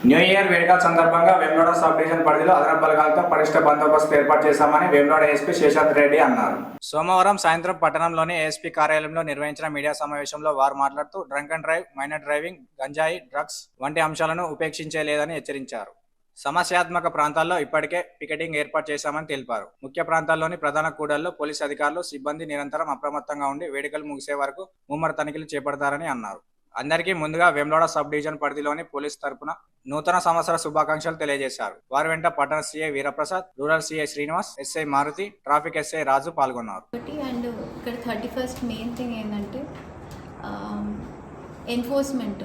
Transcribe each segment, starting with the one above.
New year వేడుకల సందర్భంగా Vemulawada sub division పరిధిలో అదనపు బలగాలతో పటిష్ట బందోబస్తు ఏర్పాటు చేశామని వేములవాడ ఎస్పీ శేషాద్రి రెడ్డి అన్నారు. సోమవారం సాయంత్రం పట్టణంలోని ఏఎస్పీ కార్యాలయంలో నిర్వహించిన మీడియా సమావేశంలో వారు మాట్లాడుతూ drunk and drive, minor driving, గంజాయి, డ్రగ్స్ వంటి అంశాలను ఉపేక్షించలేదని హెచ్చరించారు. సమస్యాత్మక ప్రాంతాల్లో ఇప్పటికే పికెటింగ్ ఏర్పాటు చేశామని తెలిపారు. ముఖ్య ప్రాంతాల్లోని ప్రధాన కూడళ్లలో పోలీసు అధికారులు, సిబ్బంది నిరంతరం అప్రమత్తంగా ఉండి వేడుకలు ముగిసే వరకు ముమ్మర తనిఖీలు చేపడతారని అన్నారు. అందరికీ ముందుగా వేములవాడ సబ్ డివిజన్ పరిధిలోని పోలీసు తరపున నూతన సంవత్సర శుభాకాంక్షలు తెలియజేశారు. వారి వెంట పట్టణ CI Veeraprasad, rural CI Srinivas, SI Maruthi, traffic SI Raju పాల్గొన్నారు. అండ్ ఇక్కడ 31st మెయిన్ థింగ్ ఏంటంటే ఎన్ఫోర్స్మెంట్.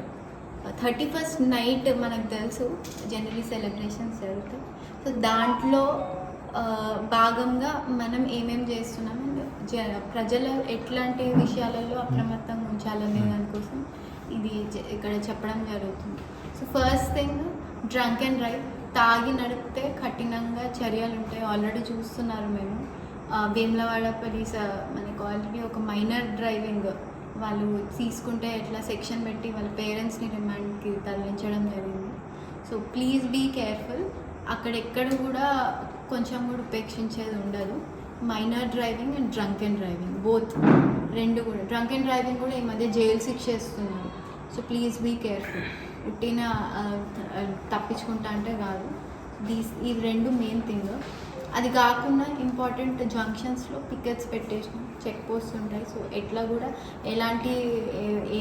31st నైట్ మనకు తెలుసు జనరలీ సెలబ్రేషన్స్ జరుగుతాయి. సో దాంట్లో భాగంగా మనం ఏమేమి చేస్తున్నాం అండ్ ప్రజలు ఎట్లాంటి విషయాలలో అప్రమత్తంగా ఉంచాలనే దానికోసం ఇది ఇక్కడ చెప్పడం జరుగుతుంది. So first thing, drunk and drive. తాగి నడిపితే కఠినంగా చర్యలు ఉంటాయి. ఆల్రెడీ చూస్తున్నారు మేము. వేములవాడ పోలీస్ మనకు ఆల్రెడీ ఒక మైనర్ డ్రైవింగ్ వాళ్ళు తీసుకుంటే ఎట్లా సెక్షన్ పెట్టి వాళ్ళ పేరెంట్స్ని రిమాండ్కి తరలించడం జరిగింది. So please be careful. అక్కడెక్కడ కూడా కొంచెం కూడా ఉపేక్షించేది ఉండదు. Minor driving and drunk and driving both రెండు కూడా. డ్రంక్ అండ్ డ్రైవింగ్ కూడా ఈ మధ్య జైలు శిక్ష ఇస్తున్నారు. So please be careful. పుట్టిన తప్పించుకుంటా అంటే కాదు. ఈ రెండు మెయిన్ థింగ్. అది కాకుండా ఇంపార్టెంట్ జంక్షన్స్లో పికెట్స్ పెట్టేసినాం, చెక్ పోస్ట్ ఉంటాయి. సో ఎట్లా కూడా ఎలాంటి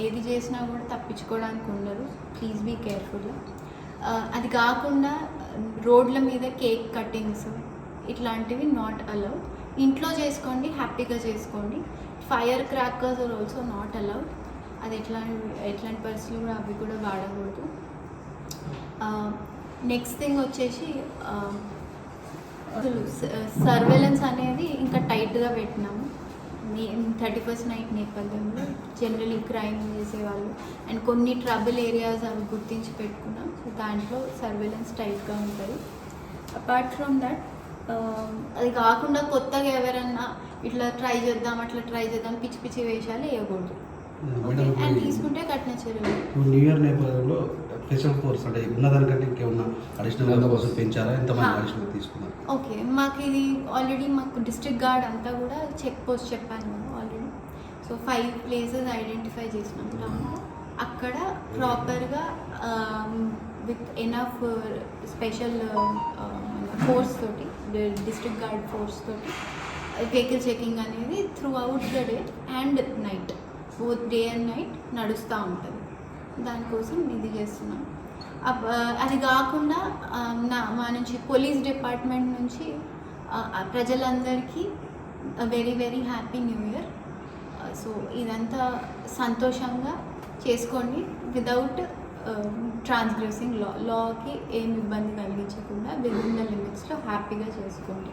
ఏది చేసినా కూడా తప్పించుకోవడానికి ఉండదు. Please be careful. అది కాకుండా రోడ్ల మీద కేక్ కటింగ్స్ ఇట్లాంటివి నాట్ అలౌడ్. ఇంట్లో చేసుకోండి, హ్యాపీగా చేసుకోండి. Fire crackers are also not allowed. అది ఎట్లాంటి పరిస్థితులు కూడా అవి కూడా వాడకూడదు. నెక్స్ట్ థింగ్ వచ్చేసి సర్వేలెన్స్ అనేది ఇంకా టైట్గా పెట్టినాము. 31st నైట్ నేపథ్యంలో జనరలీ క్రైమ్ చేసేవాళ్ళు అండ్ కొన్ని ట్రబుల్ ఏరియాస్ అవి గుర్తించి పెట్టుకున్నాం. సో దాంట్లో సర్వేలెన్స్ టైట్గా ఉంటుంది. అపార్ట్ ఫ్రమ్ దట్, అది కాకుండా కొత్తగా ఎవరన్నా ఇట్లా ట్రై చేద్దాం అట్లా ట్రై చేద్దాం పిచ్చి పిచ్చి వేషాలు వేయకూడదు. అండ్ తీసుకుంటే కఠిన చర్యలు. న్యూ ఇయర్ నేపథ్యంలో స్పెషల్ ఫోర్స్ అంటే ఉన్నదానికంటే ఇంకేమన్నా అడిషనల్ కోసం పెంచారా? ఎంతమంది అడిషనల్ తీసుకున్నారు? ఓకే, మాకు ఇది ఆల్రెడీ మాకు డిస్ట్రిక్ట్ గార్డ్ అంతా కూడా చెక్ పోస్ట్ చెప్పాను మేము ఆల్రెడీ. సో 5 places ఐడెంటిఫై చేసినాం టౌన్లో. అక్కడ ప్రాపర్గా విత్ ఎనఫ్ స్పెషల్ ఫోర్స్ తోటి, డిస్ట్రిక్ట్ గార్డ్ ఫోర్స్ తోటి వెహికల్ చెకింగ్ అనేది through out the day and night, both day and night నడుస్తూ ఉంటుంది. దానికోసం ఇది చేస్తున్నాం. అది కాకుండా మా నుంచి పోలీస్ డిపార్ట్మెంట్ నుంచి ప్రజలందరికీ very very happy new year. So ఇదంతా సంతోషంగా చేసుకోండి వితౌట్ ట్రాన్స్గ్రెసింగ్ లాకి ఏమి ఇబ్బంది కలిగించకుండా విత్ ఇన్ ద లిమిట్స్లో హ్యాపీగా చేసుకోండి.